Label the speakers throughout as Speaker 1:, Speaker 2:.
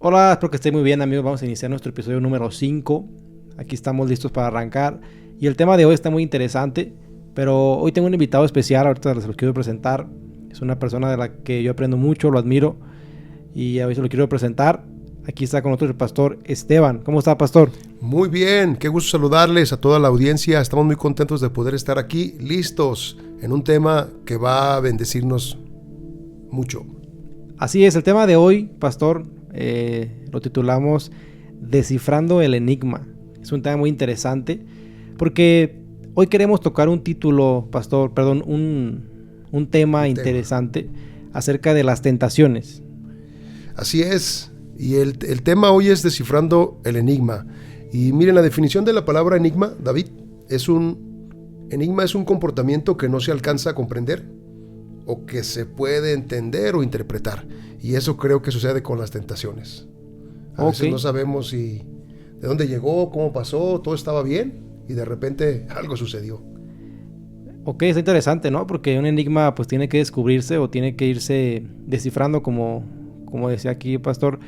Speaker 1: Hola, espero que esté muy bien, amigos. Vamos a iniciar nuestro episodio número 5. Aquí estamos listos para arrancar. Y el tema de hoy está muy interesante, pero hoy tengo un invitado especial. Ahorita se lo quiero presentar. Es una persona de la que yo aprendo mucho, lo admiro. Y a veces lo quiero presentar. Aquí está con nosotros el pastor Esteban. ¿Cómo está, pastor?
Speaker 2: Muy bien, qué gusto saludarles a toda la audiencia. Estamos muy contentos de poder estar aquí, listos en un tema que va a bendecirnos mucho.
Speaker 1: Así es, el tema de hoy, pastor, lo titulamos Descifrando el Enigma. Es un tema muy interesante porque hoy queremos tocar un tema interesante acerca de las tentaciones.
Speaker 2: Así es, y el tema hoy es Descifrando el Enigma. Y miren, la definición de la palabra enigma, David, enigma es un comportamiento que no se alcanza a comprender o que se puede entender o interpretar. Y eso creo que sucede con las tentaciones. A veces no sabemos de dónde llegó, cómo pasó, todo estaba bien y de repente algo sucedió.
Speaker 1: Ok, es interesante, ¿no? Porque un enigma pues tiene que descubrirse o tiene que irse descifrando, como decía aquí el pastor,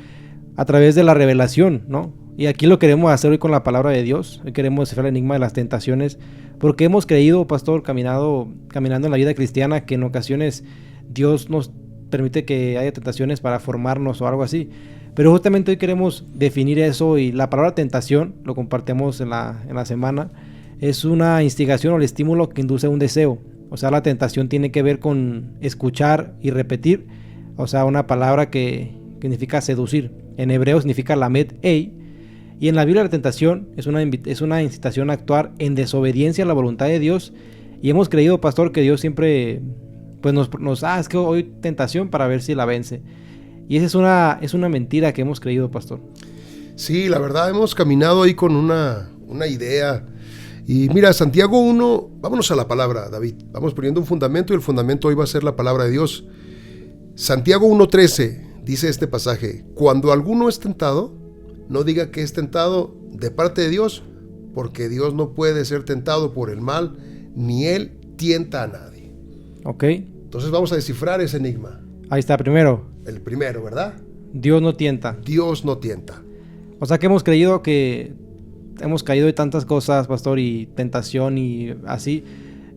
Speaker 1: a través de la revelación, ¿no? Y aquí lo queremos hacer hoy con la palabra de Dios. Hoy queremos descifrar el enigma de las tentaciones porque hemos creído, pastor, caminando en la vida cristiana, que en ocasiones Dios nos permite que haya tentaciones para formarnos o algo así. Pero justamente hoy queremos definir eso, y la palabra tentación, lo compartimos en la semana, es una instigación o el estímulo que induce a un deseo. O sea, la tentación tiene que ver con escuchar y repetir. O sea, una palabra que significa seducir. En hebreo significa lamed ei. Y en la Biblia la tentación es una incitación a actuar en desobediencia a la voluntad de Dios. Y hemos creído, pastor, que Dios siempre pues es que hoy tentación para ver si la vence. Y esa es una mentira que hemos creído, pastor.
Speaker 2: Sí, la verdad hemos caminado ahí con una idea. Y mira, Santiago 1, vámonos a la palabra, David. Vamos poniendo un fundamento y el fundamento hoy va a ser la palabra de Dios. Santiago 1:13 dice este pasaje: cuando alguno es tentado, no diga que es tentado de parte de Dios, porque Dios no puede ser tentado por el mal, ni Él tienta a nadie.
Speaker 1: Ok.
Speaker 2: Entonces vamos a descifrar ese enigma.
Speaker 1: Ahí está, primero.
Speaker 2: El primero, ¿verdad?
Speaker 1: Dios no tienta.
Speaker 2: Dios no tienta.
Speaker 1: O sea que hemos creído que hemos caído de tantas cosas, pastor, y tentación y así.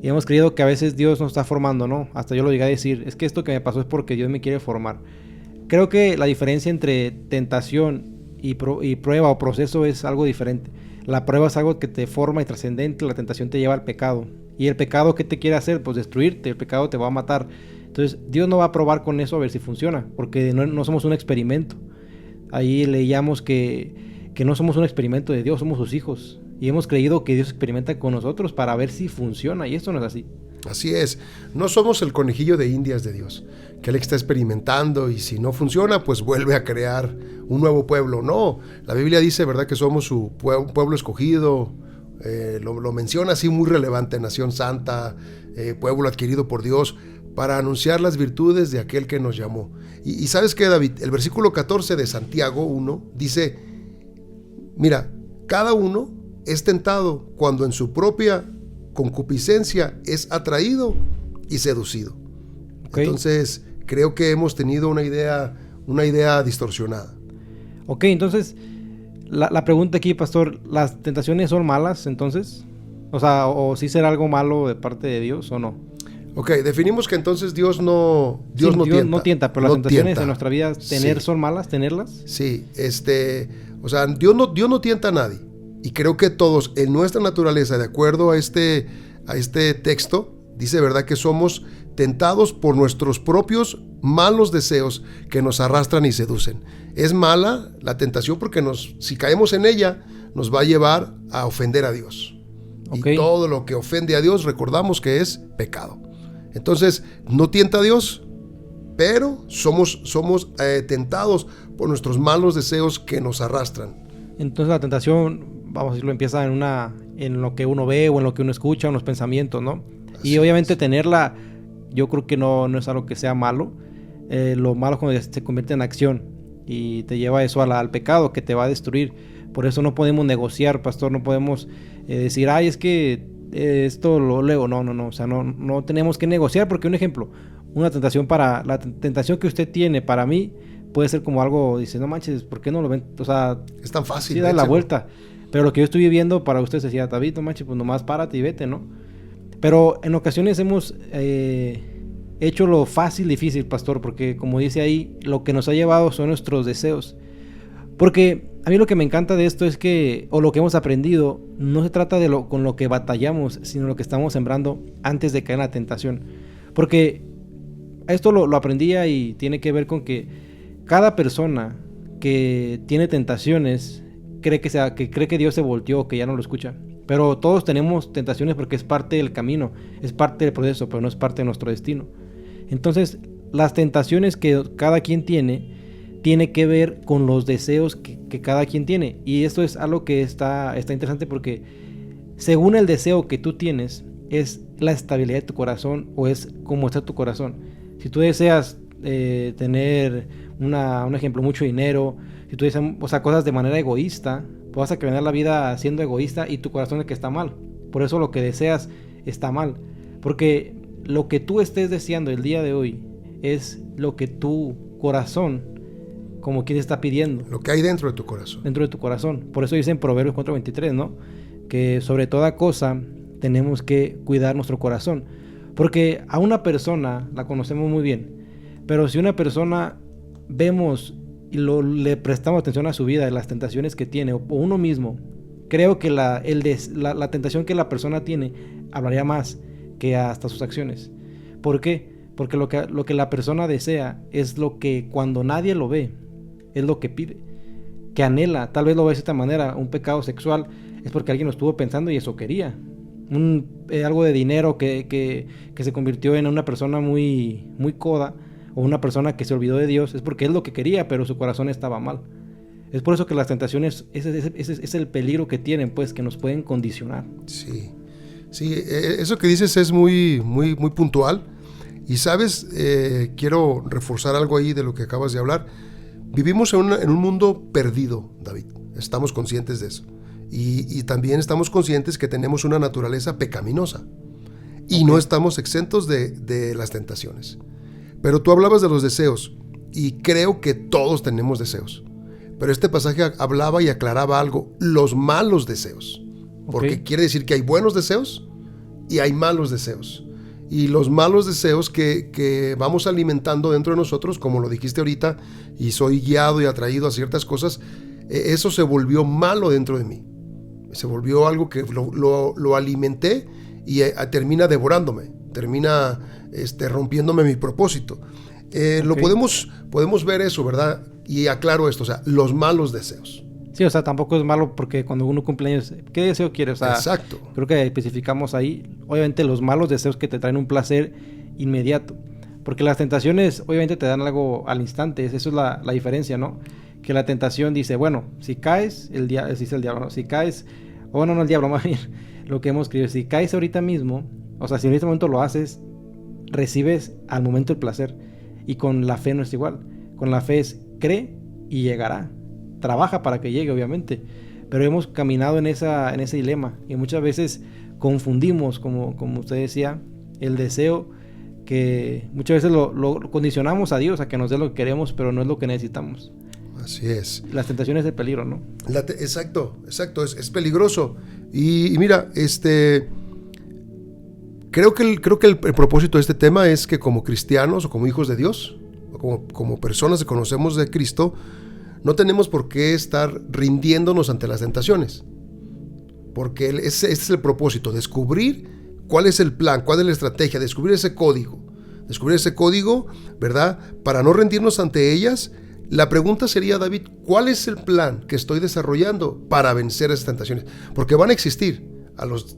Speaker 1: Y hemos creído que a veces Dios nos está formando, ¿no? Hasta yo lo llegué a decir, es que esto que me pasó es porque Dios me quiere formar. Creo que la diferencia entre tentación y prueba o proceso es algo diferente. La prueba es algo que te forma y trascendente. La tentación te lleva al pecado. Y el pecado, ¿qué te quiere hacer? Pues destruirte. El pecado te va a matar. Entonces Dios no va a probar con eso a ver si funciona, porque no somos un experimento. Ahí leíamos que no somos un experimento de Dios, somos sus hijos. Y hemos creído que Dios experimenta con nosotros para ver si funciona, y esto no es así.
Speaker 2: Así es, no somos el conejillo de indias de Dios, que Él está experimentando y si no funciona, pues vuelve a crear un nuevo pueblo. No, la Biblia dice, ¿verdad?, que somos su pueblo escogido, lo menciona así muy relevante: nación santa, pueblo adquirido por Dios, para anunciar las virtudes de aquel que nos llamó. Y ¿sabes qué, David? El versículo 14 de Santiago 1 dice: mira, cada uno es tentado cuando en su propia concupiscencia es atraído y seducido. Okay. Entonces creo que hemos tenido una idea distorsionada.
Speaker 1: Ok, entonces la pregunta aquí, pastor, ¿las tentaciones son malas entonces? O sea, ¿o sí será algo malo de parte de Dios o no?
Speaker 2: Ok, definimos que entonces Dios no tienta,
Speaker 1: pero las tentaciones en nuestra vida son malas, tenerlas.
Speaker 2: Sí, o sea, Dios no tienta a nadie. Y creo que todos, en nuestra naturaleza, de acuerdo a este texto, dice, ¿verdad?, que somos tentados por nuestros propios malos deseos que nos arrastran y seducen. Es mala la tentación porque si caemos en ella, nos va a llevar a ofender a Dios. Okay. Y todo lo que ofende a Dios, recordamos que es pecado. Entonces, no tienta a Dios, pero somos tentados por nuestros malos deseos que nos arrastran.
Speaker 1: Entonces la tentación, vamos a decirlo, empieza en lo que uno ve o en lo que uno escucha, en los pensamientos, ¿no? Así y obviamente tenerla, yo creo que no es algo que sea malo. Lo malo es cuando se convierte en acción y te lleva eso al pecado que te va a destruir. Por eso no podemos negociar, pastor, no podemos decir, es que esto lo leo. No, o sea, no tenemos que negociar, porque un ejemplo, la tentación que usted tiene para mí puede ser como algo, dice, no manches, ¿por qué no lo ven? O sea,
Speaker 2: es tan fácil.
Speaker 1: Sí, da la vuelta. Pero lo que yo estoy viviendo para ustedes decía, David, no manches, pues nomás párate y vete, ¿no? Pero en ocasiones hemos hecho lo fácil difícil, pastor, porque como dice ahí, lo que nos ha llevado son nuestros deseos. Porque a mí lo que me encanta de esto es que, o lo que hemos aprendido, no se trata de con lo que batallamos, sino lo que estamos sembrando antes de caer en la tentación. Porque esto lo aprendía y tiene que ver con que cada persona que tiene tentaciones cree que Dios se volteó, que ya no lo escucha. Pero todos tenemos tentaciones porque es parte del camino, es parte del proceso, pero no es parte de nuestro destino. Entonces, las tentaciones que cada quien tiene que ver con los deseos que cada quien tiene. Y esto es algo que está interesante porque según el deseo que tú tienes, es la estabilidad de tu corazón o es cómo está tu corazón. Si tú deseas tener un ejemplo, mucho dinero, si tú deseas, o sea, cosas de manera egoísta, pues vas a caminar la vida siendo egoísta y tu corazón es el que está mal. Por eso lo que deseas está mal. Porque lo que tú estés deseando el día de hoy es lo que tu corazón, como quien está pidiendo.
Speaker 2: Lo que hay dentro de tu corazón.
Speaker 1: Dentro de tu corazón. Por eso dice en Proverbios 4:23, ¿no? Que sobre toda cosa tenemos que cuidar nuestro corazón. Porque a una persona la conocemos muy bien. Pero si una persona vemos y le prestamos atención a su vida, a las tentaciones que tiene, o uno mismo, creo que la tentación que la persona tiene hablaría más que hasta sus acciones. ¿Por qué? Porque lo que la persona desea es lo que cuando nadie lo ve, es lo que pide, que anhela. Tal vez lo ve de esta manera, un pecado sexual es porque alguien lo estuvo pensando y eso quería. Algo de dinero que se convirtió en una persona muy, muy coda, o una persona que se olvidó de Dios, es porque es lo que quería, pero su corazón estaba mal. Es por eso que las tentaciones, ese es el peligro que tienen, pues, que nos pueden condicionar.
Speaker 2: Sí, eso que dices es muy, muy, muy puntual. Y sabes, quiero reforzar algo ahí de lo que acabas de hablar. Vivimos en un mundo perdido, David. Estamos conscientes de eso. Y también estamos conscientes que tenemos una naturaleza pecaminosa. Y no estamos exentos de las tentaciones. Pero tú hablabas de los deseos. Y creo que todos tenemos deseos. Pero este pasaje hablaba y aclaraba algo. Los malos deseos. Porque quiere decir que hay buenos deseos y hay malos deseos. Y los malos deseos que vamos alimentando dentro de nosotros, como lo dijiste ahorita, y soy guiado y atraído a ciertas cosas, eso se volvió malo dentro de mí. Se volvió algo que lo alimenté y termina devorándome, termina rompiéndome mi propósito. Lo podemos ver eso, ¿verdad? Y aclaro esto, o sea, los malos deseos.
Speaker 1: Sí, o sea, tampoco es malo porque cuando uno cumple años, ¿qué deseo quiere? O sea,
Speaker 2: exacto.
Speaker 1: Creo que especificamos ahí, obviamente, los malos deseos que te traen un placer inmediato. Porque las tentaciones, obviamente, te dan algo al instante. Eso es la diferencia, ¿no? Que la tentación dice, bueno, si caes, dice el diablo, ¿no? Si caes, o no el diablo, más bien, lo que hemos escrito, si caes ahorita mismo, o sea, si en este momento lo haces, recibes al momento el placer. Y con la fe no es igual. Con la fe es, cree y llegará. Trabaja para que llegue, obviamente, pero hemos caminado en ese dilema y muchas veces confundimos, como usted decía, el deseo, que muchas veces lo condicionamos a Dios a que nos dé lo que queremos, pero no es lo que necesitamos.
Speaker 2: Así es.
Speaker 1: Las tentaciones de peligro, ¿no?
Speaker 2: Exacto, es peligroso. Y mira, creo que el propósito de este tema es que como cristianos o como hijos de Dios, o como personas que conocemos de Cristo, no tenemos por qué estar rindiéndonos ante las tentaciones. Porque ese es el propósito, descubrir cuál es el plan, cuál es la estrategia, descubrir ese código, ¿verdad? Para no rendirnos ante ellas. La pregunta sería, David, ¿cuál es el plan que estoy desarrollando para vencer esas tentaciones? Porque van a existir. A los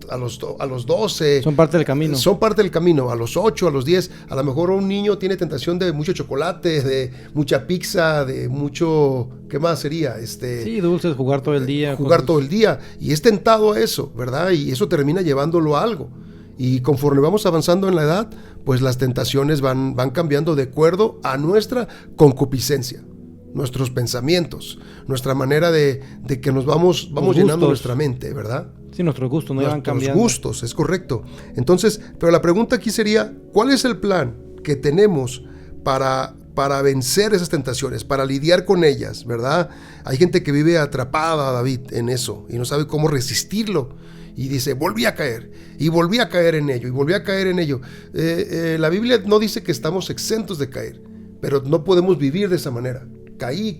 Speaker 2: 12.
Speaker 1: Son parte del camino.
Speaker 2: Son parte del camino. A los 8, a los 10. A lo mejor un niño tiene tentación de mucho chocolate, de mucha pizza, de mucho... ¿Qué más sería?
Speaker 1: Sí, dulces, jugar todo el día.
Speaker 2: Todo el día. Y es tentado a eso, ¿verdad? Y eso termina llevándolo a algo. Y conforme vamos avanzando en la edad, pues las tentaciones van cambiando de acuerdo a nuestra concupiscencia, nuestros pensamientos, nuestra manera de que nos vamos llenando nuestra mente, ¿verdad?
Speaker 1: Sí, nuestros gustos no van cambiando.
Speaker 2: Nuestros gustos, es correcto. Entonces, pero la pregunta aquí sería, ¿cuál es el plan que tenemos para para vencer esas tentaciones, para lidiar con ellas, ¿verdad? Hay gente que vive atrapada, David, en eso y no sabe cómo resistirlo. Y dice, volví a caer, y volví a caer en ello, y volví a caer en ello. La Biblia no dice que estamos exentos de caer, pero no podemos vivir de esa manera. Caí.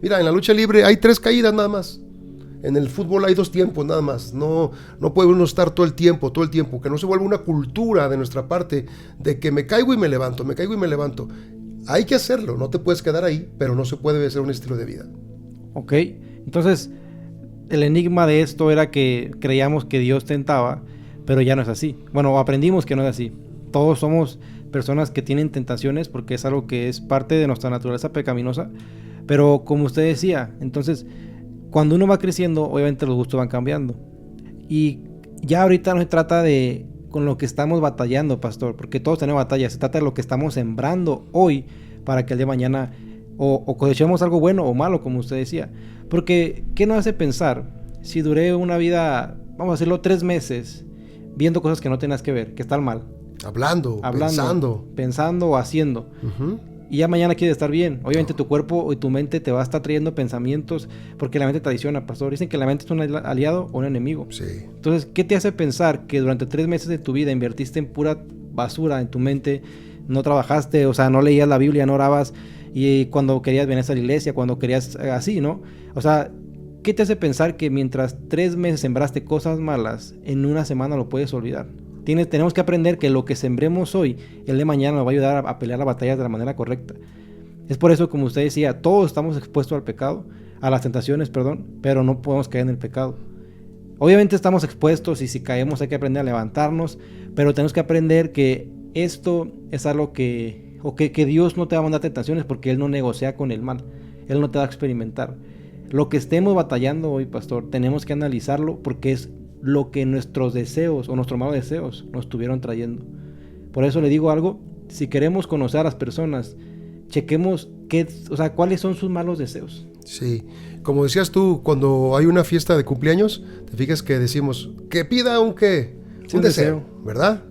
Speaker 2: Mira, en la lucha libre hay 3 caídas nada más. En el fútbol hay 2 tiempos nada más. No puede uno estar todo el tiempo. Que no se vuelva una cultura de nuestra parte de que me caigo y me levanto. Hay que hacerlo, no te puedes quedar ahí, pero no se puede ser un estilo de vida.
Speaker 1: Ok, entonces el enigma de esto era que creíamos que Dios tentaba, pero ya no es así. Bueno, aprendimos que no es así. Todos somos personas que tienen tentaciones porque es algo que es parte de nuestra naturaleza pecaminosa. Pero como usted decía, entonces cuando uno va creciendo, obviamente los gustos van cambiando. Y ya ahorita no se trata de con lo que estamos batallando, pastor, porque todos tenemos batallas. Se trata de lo que estamos sembrando hoy para que el día de mañana o cosechemos algo bueno o malo, como usted decía. Porque, ¿qué nos hace pensar si duré una vida, vamos a decirlo, 3 meses viendo cosas que no tenías que ver, que están mal?
Speaker 2: Hablando,
Speaker 1: pensando o haciendo. Y ya mañana quieres estar bien. Obviamente tu cuerpo y tu mente te va a estar trayendo pensamientos, porque la mente traiciona, pastor. Dicen que la mente es un aliado o un enemigo.
Speaker 2: Sí.
Speaker 1: Entonces, ¿qué te hace pensar que durante 3 meses de tu vida invertiste en pura basura en tu mente? No trabajaste, o sea, no leías la Biblia, no orabas, y cuando querías venir a la iglesia, cuando querías así, ¿no? O sea, ¿qué te hace pensar que mientras 3 meses sembraste cosas malas, en una semana lo puedes olvidar? Tenemos que aprender que lo que sembremos hoy, el de mañana nos va a ayudar a pelear las batallas de la manera correcta. Es por eso, como usted decía, todos estamos expuestos al pecado, a las tentaciones, pero no podemos caer en el pecado. Obviamente estamos expuestos y si caemos hay que aprender a levantarnos, pero tenemos que aprender que esto es algo que Dios no te va a mandar tentaciones porque Él no negocia con el mal. Él no te va a experimentar. Lo que estemos batallando hoy, pastor, tenemos que analizarlo porque es lo que nuestros deseos o nuestros malos deseos nos estuvieron trayendo. Por eso le digo algo, si queremos conocer a las personas, chequemos cuáles son sus malos deseos.
Speaker 2: Sí, como decías tú, cuando hay una fiesta de cumpleaños, te fijas que decimos, que pida un deseo, ¿verdad?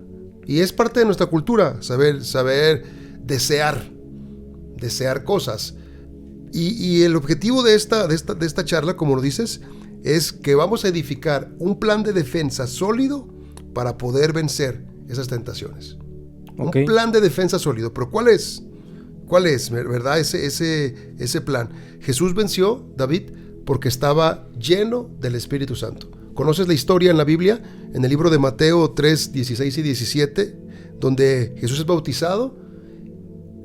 Speaker 2: Y es parte de nuestra cultura, saber desear cosas. Y el objetivo de esta charla, como lo dices, es que vamos a edificar un plan de defensa sólido para poder vencer esas tentaciones. Okay. Un plan de defensa sólido. ¿Pero cuál es? ¿Cuál es, verdad? Ese plan. Jesús venció, David, porque estaba lleno del Espíritu Santo. ¿Conoces la historia en la Biblia? En el libro de Mateo 3, 16 y 17, donde Jesús es bautizado.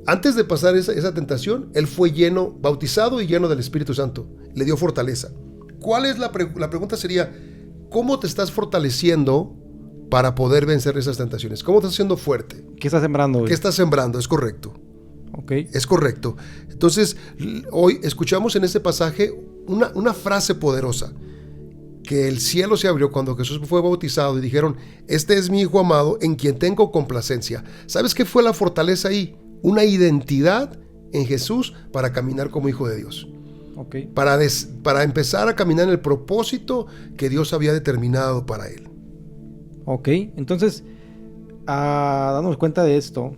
Speaker 2: Antes de pasar esa tentación, Él fue bautizado y lleno del Espíritu Santo. Le dio fortaleza. ¿Cuál es la pregunta sería, ¿cómo te estás fortaleciendo para poder vencer esas tentaciones? ¿Cómo estás siendo fuerte?
Speaker 1: ¿Qué estás sembrando hoy?
Speaker 2: ¿Qué estás sembrando? Es correcto.
Speaker 1: Okay.
Speaker 2: Es correcto. Entonces, hoy escuchamos en este pasaje una frase poderosa, que el cielo se abrió cuando Jesús fue bautizado y dijeron, este es mi Hijo amado en quien tengo complacencia. ¿Sabes qué fue la fortaleza ahí? Una identidad en Jesús para caminar como Hijo de Dios.
Speaker 1: Okay.
Speaker 2: Para empezar a caminar en el propósito que Dios había determinado para él.
Speaker 1: Ok, entonces, dándonos cuenta de esto,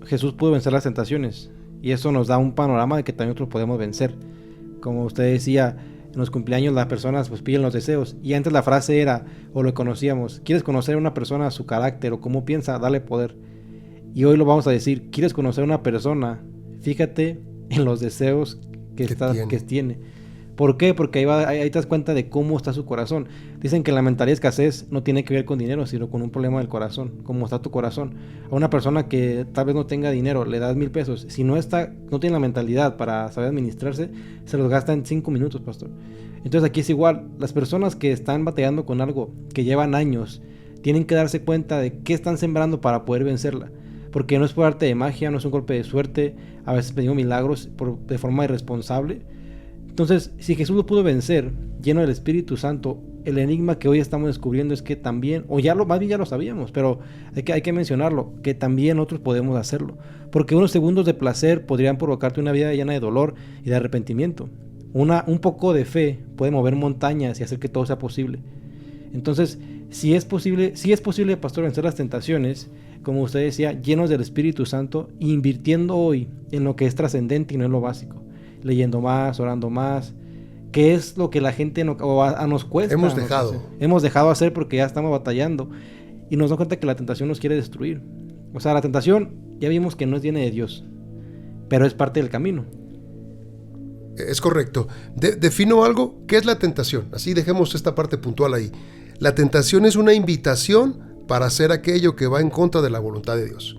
Speaker 1: Jesús pudo vencer las tentaciones y eso nos da un panorama de que también nosotros podemos vencer. Como usted decía, en los cumpleaños las personas pues piden los deseos y antes la frase era, o lo conocíamos, ¿quieres conocer a una persona, su carácter o cómo piensa? Dale poder. Y hoy lo vamos a decir, ¿quieres conocer a una persona? Fíjate en los deseos que tiene. ¿Por qué? Porque ahí te das cuenta de cómo está su corazón. Dicen que la mentalidad de escasez no tiene que ver con dinero, sino con un problema del corazón. ¿Cómo está tu corazón? A una persona que tal vez no tenga dinero, le das 1,000 pesos. Si no tiene la mentalidad para saber administrarse, se los gasta en 5 minutos, pastor. Entonces aquí es igual. Las personas que están batallando con algo, que llevan años, tienen que darse cuenta de qué están sembrando para poder vencerla. Porque no es por arte de magia, no es un golpe de suerte. A veces pedimos milagros de forma irresponsable. Entonces, si Jesús lo pudo vencer, lleno del Espíritu Santo, el enigma que hoy estamos descubriendo es que también, más bien ya lo sabíamos, pero hay que mencionarlo, que también nosotros podemos hacerlo. Porque unos segundos de placer podrían provocarte una vida llena de dolor y de arrepentimiento. Un poco de fe puede mover montañas y hacer que todo sea posible. Entonces, sí es posible, pastor, vencer las tentaciones, como usted decía, llenos del Espíritu Santo, invirtiendo hoy en lo que es trascendente y no en lo básico, leyendo más, orando más, que es lo que la gente nos cuesta. Hemos dejado hacer porque ya estamos batallando y nos damos cuenta que la tentación nos quiere destruir. O sea, la tentación ya vimos que no viene de Dios, pero es parte del camino.
Speaker 2: Es correcto. Defino algo. ¿Qué es la tentación? Así dejemos esta parte puntual ahí. La tentación es una invitación para hacer aquello que va en contra de la voluntad de Dios.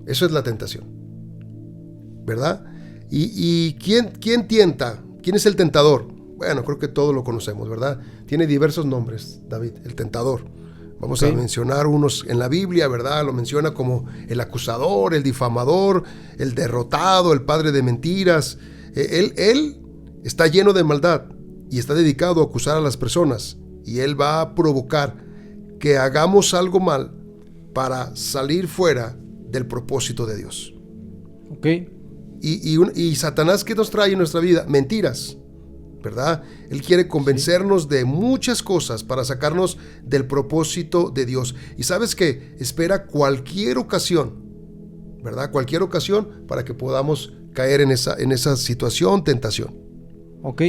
Speaker 2: Eso es la tentación, ¿verdad? ¿Y quién tienta? ¿Quién es el tentador? Bueno, creo que todos lo conocemos, ¿verdad? Tiene diversos nombres, David, el tentador. Vamos a mencionar unos en la Biblia, ¿verdad? Lo menciona como el acusador, el difamador, el derrotado, el padre de mentiras. Él está lleno de maldad y está dedicado a acusar a las personas. Y él va a provocar que hagamos algo mal para salir fuera del propósito de Dios.
Speaker 1: Ok.
Speaker 2: Y Satanás, ¿qué nos trae en nuestra vida? Mentiras, ¿verdad? Él quiere convencernos de muchas cosas para sacarnos del propósito de Dios. Y sabes que espera cualquier ocasión, ¿verdad? Cualquier ocasión para que podamos caer en esa situación, tentación.
Speaker 1: Ok,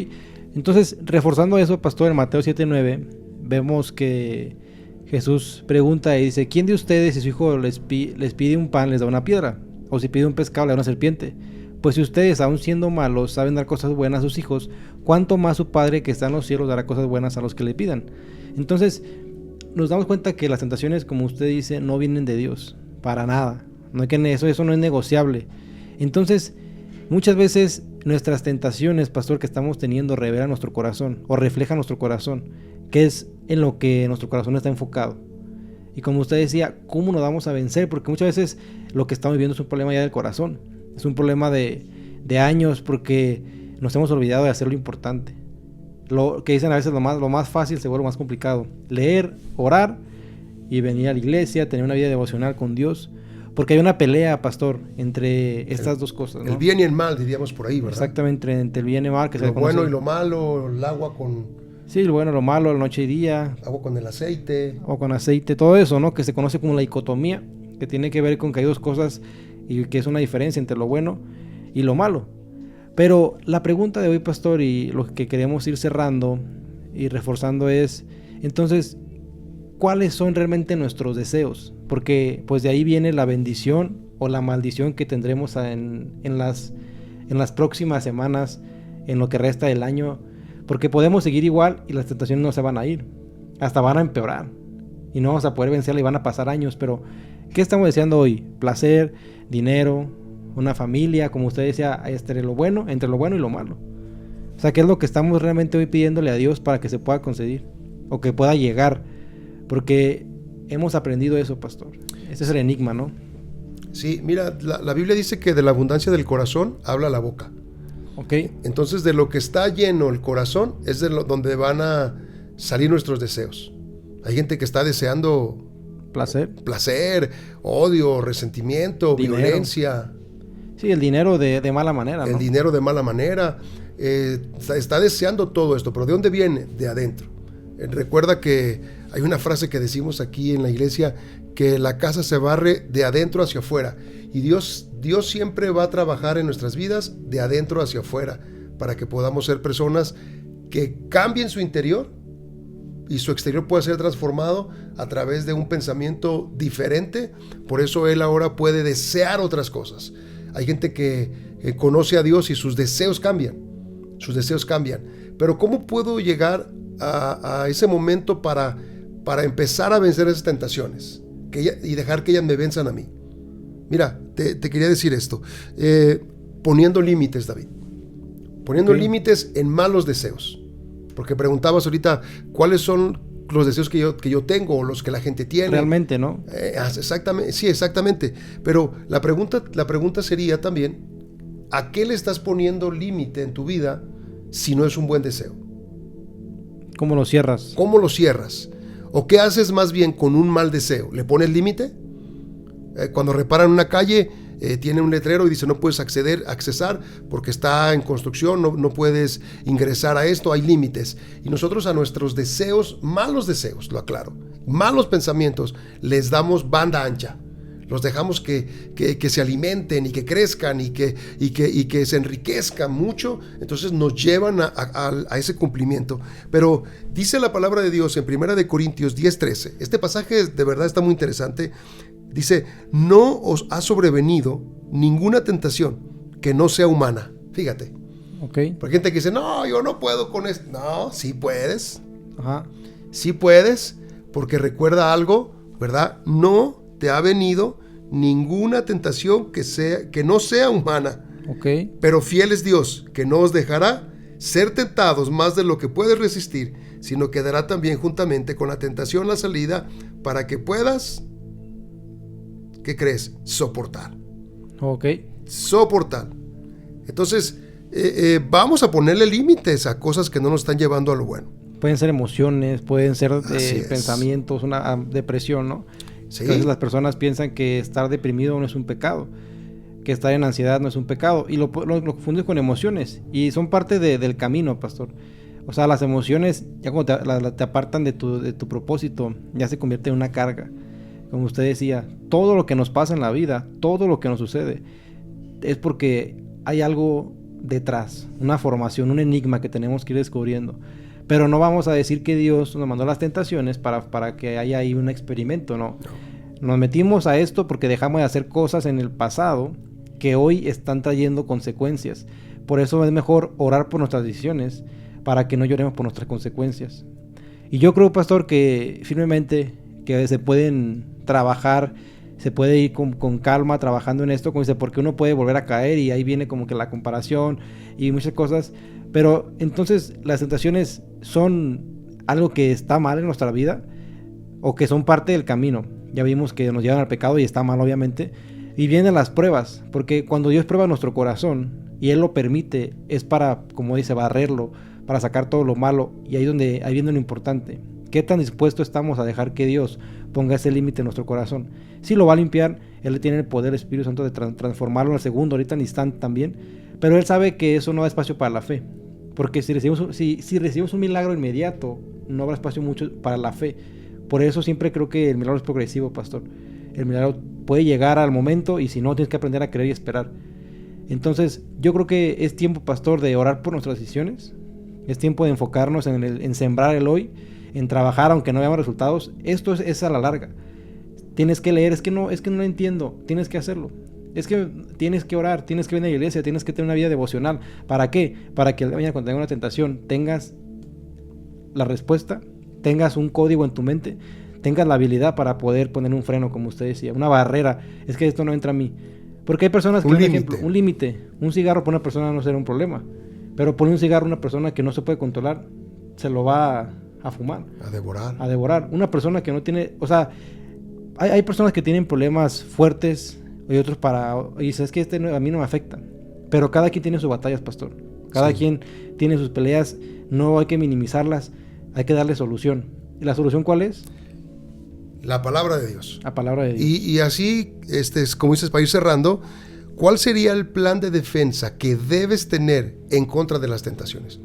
Speaker 1: entonces reforzando eso, pastor, en Mateo 7:9 vemos que Jesús pregunta y dice: ¿quién de ustedes, si su hijo les pide un pan, les da una piedra? O si pide un pescado, le da una serpiente. Pues si ustedes, aun siendo malos, saben dar cosas buenas a sus hijos, ¿cuánto más su Padre que está en los cielos dará cosas buenas a los que le pidan? Entonces nos damos cuenta que las tentaciones, como usted dice, no vienen de Dios, para nada. No hay que eso no es negociable. Entonces muchas veces nuestras tentaciones, pastor, que estamos teniendo revelan nuestro corazón o reflejan nuestro corazón, que es en lo que nuestro corazón está enfocado. Y como usted decía, ¿cómo nos vamos a vencer? Porque muchas veces lo que estamos viviendo es un problema ya del corazón, es un problema de años, porque nos hemos olvidado de hacer lo importante. Lo que dicen a veces lo más fácil se vuelve más complicado: leer, orar y venir a la iglesia, tener una vida devocional con Dios. Porque hay una pelea, pastor, entre estas dos cosas, ¿no?
Speaker 2: El bien y el mal, diríamos por ahí, ¿verdad?
Speaker 1: Exactamente, entre el bien y el mal. Que
Speaker 2: lo bueno y lo malo, el agua con...
Speaker 1: Sí, lo bueno, lo malo, la noche y día.
Speaker 2: Agua con el aceite.
Speaker 1: O con aceite, todo eso, ¿no? Que se conoce como la dicotomía, que tiene que ver con que hay dos cosas y que es una diferencia entre lo bueno y lo malo. Pero la pregunta de hoy, pastor, y lo que queremos ir cerrando y reforzando es, entonces, ¿cuáles son realmente nuestros deseos? Porque pues de ahí viene la bendición o la maldición que tendremos en las próximas semanas, en lo que resta del año, porque podemos seguir igual y las tentaciones no se van a ir, hasta van a empeorar y no vamos a poder vencerla y van a pasar años. Pero ¿qué estamos deseando hoy? Placer, dinero, una familia, como usted decía, entre lo bueno y lo malo. O sea, ¿qué es lo que estamos realmente hoy pidiéndole a Dios para que se pueda conceder o que pueda llegar? Porque hemos aprendido eso, pastor. Ese es el enigma, ¿no?
Speaker 2: Sí, mira, la Biblia dice que de la abundancia del corazón habla la boca.
Speaker 1: Ok.
Speaker 2: Entonces, de lo que está lleno el corazón es donde van a salir nuestros deseos. Hay gente que está deseando placer, odio, resentimiento, dinero, violencia.
Speaker 1: Sí, el dinero de mala manera, ¿no?
Speaker 2: El dinero de mala manera. Está deseando todo esto, pero ¿de dónde viene? De adentro. Recuerda que hay una frase que decimos aquí en la iglesia, que la casa se barre de adentro hacia afuera. Y Dios siempre va a trabajar en nuestras vidas de adentro hacia afuera, para que podamos ser personas que cambien su interior y su exterior pueda ser transformado a través de un pensamiento diferente. Por eso Él ahora puede desear otras cosas. Hay gente que conoce a Dios y sus deseos cambian. Pero ¿cómo puedo llegar a ese momento para empezar a vencer esas tentaciones y dejar que ellas me venzan a mí? Mira, te quería decir esto, poniendo límites, David, poniendo límites en malos deseos, porque preguntabas ahorita cuáles son los deseos que yo tengo o los que la gente tiene.
Speaker 1: Realmente, ¿no?
Speaker 2: Exactamente, sí, exactamente. Pero la pregunta sería también, ¿a qué le estás poniendo límite en tu vida si no es un buen deseo?
Speaker 1: ¿Cómo lo cierras?
Speaker 2: ¿O qué haces más bien con un mal deseo? ¿Le pones límite? Cuando reparan una calle, tiene un letrero y dice no puedes accesar porque está en construcción, no puedes ingresar a esto, hay límites. Y nosotros a nuestros deseos, malos deseos, lo aclaro, malos pensamientos, les damos banda ancha. Los dejamos que se alimenten y que crezcan y que se enriquezcan mucho. Entonces nos llevan a ese cumplimiento. Pero dice la palabra de Dios en 1 Corintios 10:13. Este pasaje de verdad está muy interesante. Dice, no os ha sobrevenido ninguna tentación que no sea humana. Fíjate.
Speaker 1: Okay.
Speaker 2: Porque hay gente que dice, no, yo no puedo con esto. No, sí puedes.
Speaker 1: Ajá.
Speaker 2: Sí puedes, porque recuerda algo, ¿verdad? No te ha venido ninguna tentación que no sea humana.
Speaker 1: Okay.
Speaker 2: Pero fiel es Dios, que no os dejará ser tentados más de lo que puedes resistir, sino que dará también juntamente con la tentación la salida para que puedas, ¿qué crees? Soportar.
Speaker 1: Ok.
Speaker 2: Soportar. Entonces, vamos a ponerle límites a cosas que no nos están llevando a lo bueno.
Speaker 1: Pueden ser emociones, pueden ser
Speaker 2: Así
Speaker 1: pensamientos, una depresión, ¿no?
Speaker 2: Sí.
Speaker 1: Entonces las personas piensan que estar deprimido no es un pecado, que estar en ansiedad no es un pecado, y lo confundes con emociones, y son parte del camino, pastor. O sea, las emociones, ya cuando te apartan de tu propósito, ya se convierte en una carga. Como usted decía, todo lo que nos pasa en la vida, todo lo que nos sucede, es porque hay algo detrás, una formación, un enigma que tenemos que ir descubriendo. Pero no vamos a decir que Dios nos mandó las tentaciones para que haya ahí un experimento, ¿no? Nos metimos a esto porque dejamos de hacer cosas en el pasado que hoy están trayendo consecuencias. Por eso es mejor orar por nuestras decisiones para que no lloremos por nuestras consecuencias. Y yo creo, pastor, que firmemente que se pueden trabajar, se puede ir con calma trabajando en esto, como dice, porque uno puede volver a caer y ahí viene como que la comparación y muchas cosas. Pero entonces las tentaciones son algo que está mal en nuestra vida o que son parte del camino. Ya vimos que nos llevan al pecado y está mal, obviamente. Y vienen las pruebas, porque cuando Dios prueba nuestro corazón y Él lo permite, es para, como dice, barrerlo, para sacar todo lo malo. Y ahí viene lo importante. ¿Qué tan dispuesto estamos a dejar que Dios ponga ese límite en nuestro corazón? Si lo va a limpiar, Él tiene el poder, el Espíritu Santo, de transformarlo en el segundo, ahorita en instante también. Pero Él sabe que eso no da espacio para la fe. Porque si recibimos un milagro inmediato, no habrá espacio mucho para la fe. Por eso siempre creo que el milagro es progresivo, pastor. El milagro puede llegar al momento y si no, tienes que aprender a creer y esperar. Entonces, yo creo que es tiempo, pastor, de orar por nuestras decisiones. Es tiempo de enfocarnos en sembrar el hoy, en trabajar aunque no veamos resultados. Esto es a la larga. Tienes que leer, es que no lo entiendo, tienes que hacerlo. Es que tienes que orar, tienes que venir a la iglesia, tienes que tener una vida devocional. ¿Para qué? Para que el día de mañana cuando tengas una tentación tengas la respuesta, tengas un código en tu mente, tengas la habilidad para poder poner un freno, como usted decía, una barrera. Es que esto no entra a mí. Porque hay personas que, un límite, un cigarro para una persona no será un problema, pero poner un cigarro a una persona que no se puede controlar, se lo va a fumar. A devorar. Una persona que no tiene, o sea, hay personas que tienen problemas fuertes y otros y sabes que a mí no me afecta. Pero cada quien tiene sus batallas, pastor. Cada quien tiene sus peleas. No hay que minimizarlas. Hay que darle solución. ¿Y la solución cuál es?
Speaker 2: La palabra de Dios.
Speaker 1: La palabra de Dios.
Speaker 2: Y así, como dices, para ir cerrando, ¿cuál sería el plan de defensa que debes tener en contra de las tentaciones?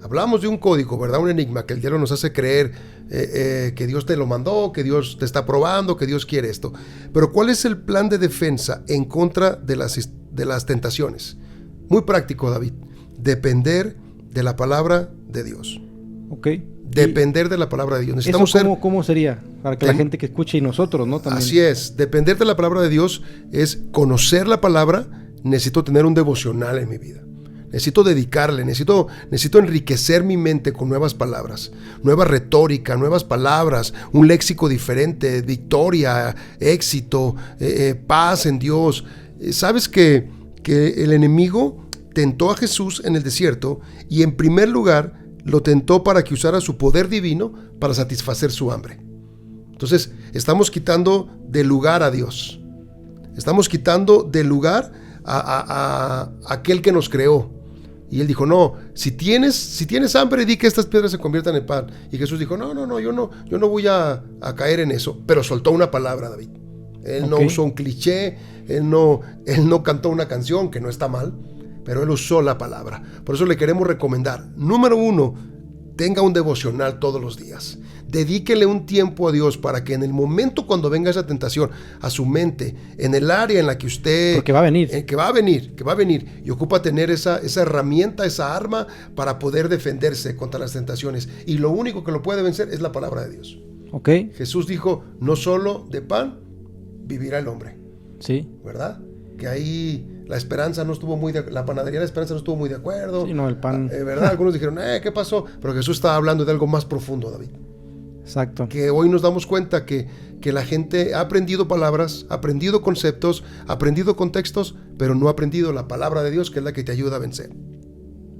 Speaker 2: Hablamos de un código, ¿verdad? Un enigma que el diablo nos hace creer que Dios te lo mandó, que Dios te está probando, que Dios quiere esto. Pero ¿cuál es el plan de defensa en contra de las tentaciones? Muy práctico, David. Depender de la palabra de Dios.
Speaker 1: Ok.
Speaker 2: Depender de la palabra de Dios. Necesitamos
Speaker 1: ¿Cómo sería? Para que la gente que escuche y nosotros, ¿no? También.
Speaker 2: Así es. Depender de la palabra de Dios es conocer la palabra. Necesito tener un devocional en mi vida. Necesito dedicarle, necesito enriquecer mi mente con nuevas palabras, nueva retórica, nuevas palabras, un léxico diferente, victoria, éxito, paz en Dios. ¿Sabes que el enemigo tentó a Jesús en el desierto y en primer lugar lo tentó para que usara su poder divino para satisfacer su hambre? Entonces, estamos quitando de lugar a Dios. Estamos quitando de lugar a aquel que nos creó. Y él dijo, no, si tienes hambre, di que estas piedras se conviertan en pan. Y Jesús dijo, no, yo no voy a caer en eso. Pero soltó una palabra, David. Él no usó un cliché, él no cantó una canción, que no está mal, pero él usó la palabra. Por eso le queremos recomendar, número 1, tenga un devocional todos los días. Dedíquele un tiempo a Dios para que en el momento cuando venga esa tentación a su mente, en el área en la que usted...
Speaker 1: Porque va a venir.
Speaker 2: Que va a venir. Y ocupa tener esa herramienta, esa arma para poder defenderse contra las tentaciones. Y lo único que lo puede vencer es la palabra de Dios.
Speaker 1: Ok.
Speaker 2: Jesús dijo, no solo de pan vivirá el hombre.
Speaker 1: Sí.
Speaker 2: ¿Verdad? Que ahí la esperanza no estuvo la panadería de la esperanza no estuvo muy de acuerdo.
Speaker 1: Sí, no, el pan.
Speaker 2: ¿Verdad? Algunos dijeron, ¿qué pasó? Pero Jesús estaba hablando de algo más profundo, David.
Speaker 1: Exacto.
Speaker 2: Que hoy nos damos cuenta que la gente ha aprendido palabras, ha aprendido conceptos, ha aprendido contextos, pero no ha aprendido la palabra de Dios, que es la que te ayuda a vencer.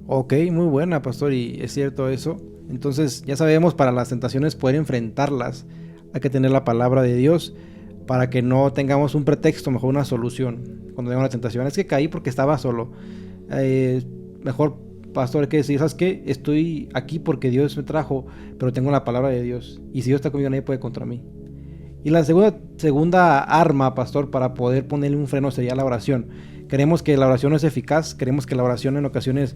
Speaker 1: Ok, muy buena, pastor, y es cierto eso. Entonces, ya sabemos, para las tentaciones, poder enfrentarlas, hay que tener la palabra de Dios para que no tengamos un pretexto, mejor una solución. Cuando venga una tentación, es que caí porque estaba solo. Mejor, pastor, hay que decir, ¿sabes qué? Estoy aquí porque Dios me trajo, pero tengo la palabra de Dios. Y si Dios está conmigo, nadie puede contra mí. Y la segunda arma, pastor, para poder ponerle un freno sería la oración. Queremos que la oración no es eficaz, queremos que la oración en ocasiones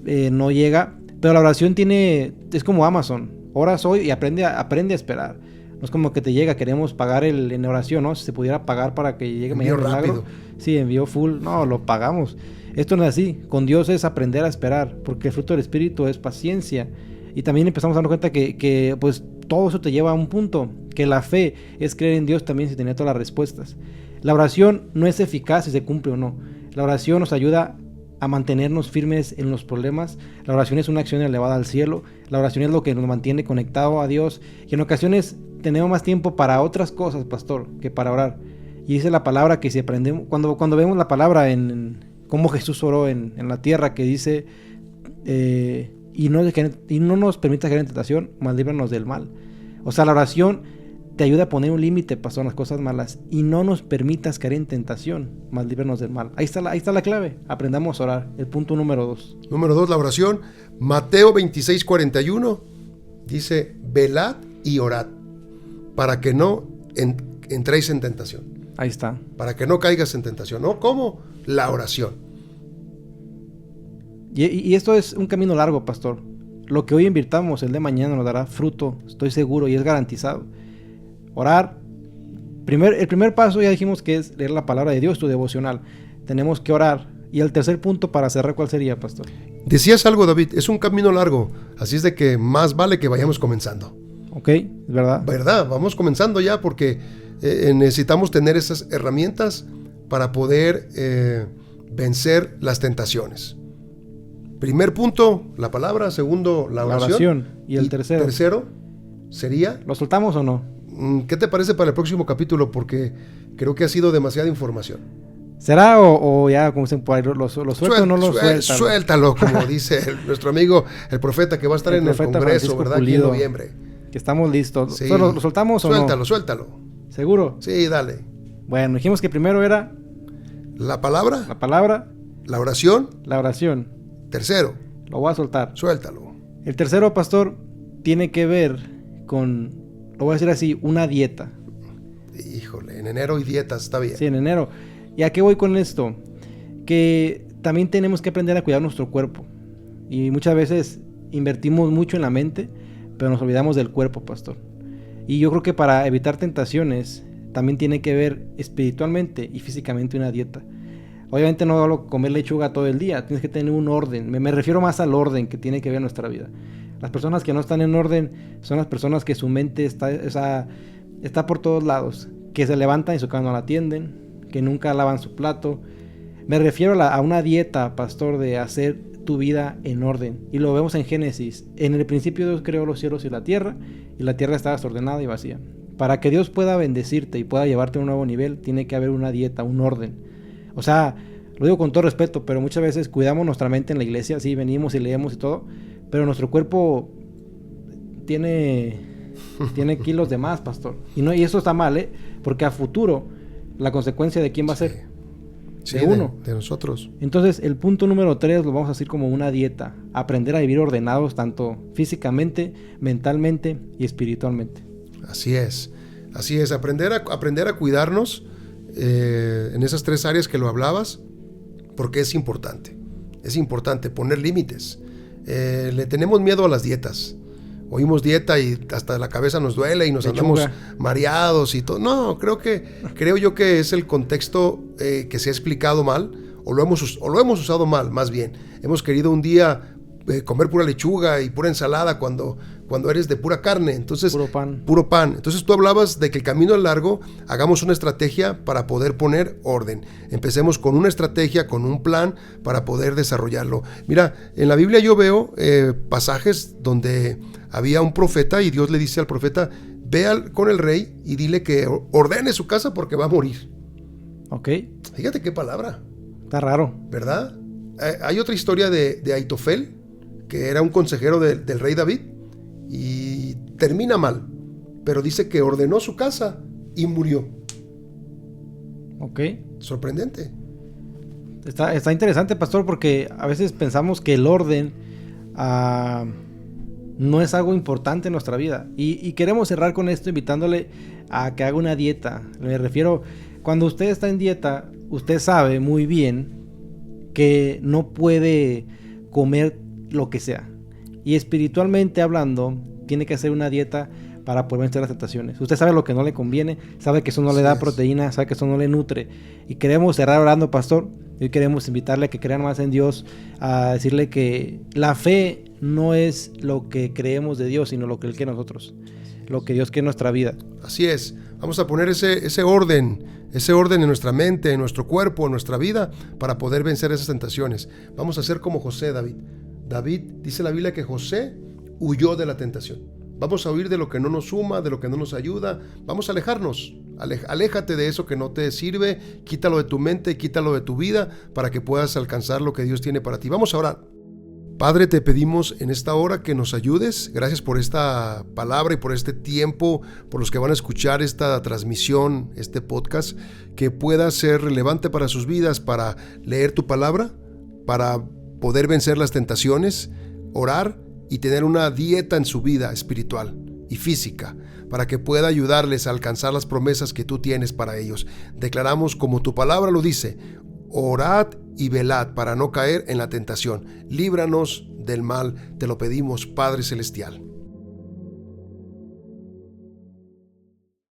Speaker 1: no llega, pero la oración es como Amazon. Oras hoy y aprende a esperar. No es como que te llega, queremos pagar en oración, ¿no? Si se pudiera pagar para que llegue mañana el milagro. Sí, envío full, no, lo pagamos. Esto no es así, con Dios es aprender a esperar, porque el fruto del Espíritu es paciencia. Y también empezamos a darnos cuenta que pues todo eso te lleva a un punto, que la fe es creer en Dios también si tenía todas las respuestas. La oración no es eficaz si se cumple o no. La oración nos ayuda a mantenernos firmes en los problemas. La oración es una acción elevada al cielo. La oración es lo que nos mantiene conectado a Dios. Y en ocasiones tenemos más tiempo para otras cosas, pastor, que para orar. Y dice la palabra que si aprendemos, cuando vemos la palabra en cómo Jesús oró en la tierra, que dice, y no nos permita caer en tentación, mas líbranos del mal. O sea, la oración te ayuda a poner un límite, pastor, a las cosas malas, y no nos permitas caer en tentación, mas líbranos del mal. Ahí está la clave. Aprendamos a orar. El punto número 2.
Speaker 2: Número 2, la oración. Mateo 26:41 dice, velad y orad, para que no entréis en tentación.
Speaker 1: Ahí está.
Speaker 2: Para que no caigas en tentación. ¿No? ¿Cómo? La oración.
Speaker 1: Y esto es un camino largo, pastor. Lo que hoy invirtamos, el de mañana nos dará fruto, estoy seguro, y es garantizado. Orar. El primer paso ya dijimos que es leer la palabra de Dios, tu devocional. Tenemos que orar. Y el tercer punto para cerrar, ¿cuál sería, pastor?
Speaker 2: Decías algo, David, es un camino largo, así es de que más vale que vayamos comenzando.
Speaker 1: Ok, es verdad.
Speaker 2: ¿Verdad? Vamos comenzando ya porque necesitamos tener esas herramientas para poder vencer las tentaciones. Primer punto, la palabra. Segundo, la oración.
Speaker 1: Y el tercero.
Speaker 2: Tercero sería...
Speaker 1: ¿Lo soltamos o no?
Speaker 2: ¿Qué te parece para el próximo capítulo? Porque creo que ha sido demasiada información.
Speaker 1: ¿Será o ya, como dicen por ahí, lo suelto o no lo suelto?
Speaker 2: Suéltalo, como dice nuestro amigo, el profeta, que va a estar en el Congreso,
Speaker 1: Francisco
Speaker 2: ¿verdad?
Speaker 1: Pulido,
Speaker 2: aquí en noviembre.
Speaker 1: Que estamos listos.
Speaker 2: Sí.
Speaker 1: ¿Lo soltamos o no?
Speaker 2: Suéltalo.
Speaker 1: ¿Seguro?
Speaker 2: Sí, dale.
Speaker 1: Bueno, dijimos que primero era...
Speaker 2: La palabra. La oración. Tercero.
Speaker 1: Lo voy a soltar.
Speaker 2: Suéltalo.
Speaker 1: El tercero, pastor, tiene que ver con, lo voy a decir así, una dieta.
Speaker 2: Híjole, en enero hay dietas, está bien.
Speaker 1: Sí, en enero. ¿Y a qué voy con esto? Que también tenemos que aprender a cuidar nuestro cuerpo. Y muchas veces invertimos mucho en la mente, pero nos olvidamos del cuerpo, pastor. Y yo creo que para evitar tentaciones también tiene que ver espiritualmente y físicamente una dieta. Obviamente no hablo comer lechuga todo el día, tienes que tener un orden. Me refiero más al orden que tiene que ver nuestra vida. Las personas que no están en orden son las personas que su mente está por todos lados, que se levantan y su cama no la atienden, que nunca lavan su plato. Me refiero a una dieta, pastor, de hacer tu vida en orden. Y lo vemos en Génesis. En el principio Dios creó los cielos y la tierra estaba desordenada y vacía. Para que Dios pueda bendecirte y pueda llevarte a un nuevo nivel, tiene que haber una dieta, un orden. O sea, lo digo con todo respeto, pero muchas veces cuidamos nuestra mente en la iglesia, sí, venimos y leemos y todo, pero nuestro cuerpo tiene kilos de más, pastor. Y eso está mal, porque a futuro la consecuencia de quién va a ser.
Speaker 2: Sí,
Speaker 1: de uno.
Speaker 2: De nosotros.
Speaker 1: Entonces, el punto número 3 lo vamos a decir como una dieta. Aprender a vivir ordenados tanto físicamente, mentalmente y espiritualmente.
Speaker 2: Así es. Aprender a cuidarnos en esas 3 áreas que lo hablabas, porque es importante poner límites. Le tenemos miedo a las dietas, oímos dieta y hasta la cabeza nos duele y nos andamos mareados y todo. No, creo yo que es el contexto que se ha explicado mal, o lo hemos usado mal, más bien. Hemos querido un día comer pura lechuga y pura ensalada cuando eres de pura carne, entonces puro pan. Entonces tú hablabas de que el camino es largo, hagamos una estrategia para poder poner orden. Empecemos con una estrategia, con un plan para poder desarrollarlo. Mira, en la Biblia yo veo pasajes donde había un profeta y Dios le dice al profeta: ve con el rey y dile que ordene su casa porque va a morir.
Speaker 1: Ok.
Speaker 2: Fíjate qué palabra.
Speaker 1: Está raro,
Speaker 2: ¿Verdad? Hay otra historia de Ahitofel, que era un consejero del rey David, y termina mal, pero dice que ordenó su casa y murió.
Speaker 1: Ok.
Speaker 2: Sorprendente.
Speaker 1: Está interesante, pastor, porque a veces pensamos que el orden no es algo importante en nuestra vida. Y queremos cerrar con esto invitándole a que haga una dieta. Me refiero, cuando usted está en dieta, usted sabe muy bien que no puede comer lo que sea. Y espiritualmente hablando, tiene que hacer una dieta para poder vencer las tentaciones. Usted sabe lo que no le conviene, sabe que eso no le da proteína, sabe que eso no le nutre. Y queremos cerrar orando, pastor. Hoy queremos invitarle a que crean más en Dios, a decirle que la fe no es lo que creemos de Dios, sino lo que Él quiere nosotros, lo que Dios quiere en nuestra vida.
Speaker 2: Así es. Vamos a poner ese orden en nuestra mente, en nuestro cuerpo, en nuestra vida, para poder vencer esas tentaciones. Vamos a ser como José, David. David, dice la Biblia que José huyó de la tentación. Vamos a huir de lo que no nos suma, de lo que no nos ayuda. Vamos a alejarnos. Aléjate de eso que no te sirve. Quítalo de tu mente, quítalo de tu vida, para que puedas alcanzar lo que Dios tiene para ti. Vamos a orar. Padre, te pedimos en esta hora que nos ayudes. Gracias por esta palabra y por este tiempo, por los que van a escuchar esta transmisión, este podcast, que pueda ser relevante para sus vidas, para leer tu palabra, para poder vencer las tentaciones, orar y tener una dieta en su vida espiritual y física, para que pueda ayudarles a alcanzar las promesas que tú tienes para ellos. Declaramos, como tu palabra lo dice: orad y velad para no caer en la tentación. Líbranos del mal, te lo pedimos, Padre Celestial.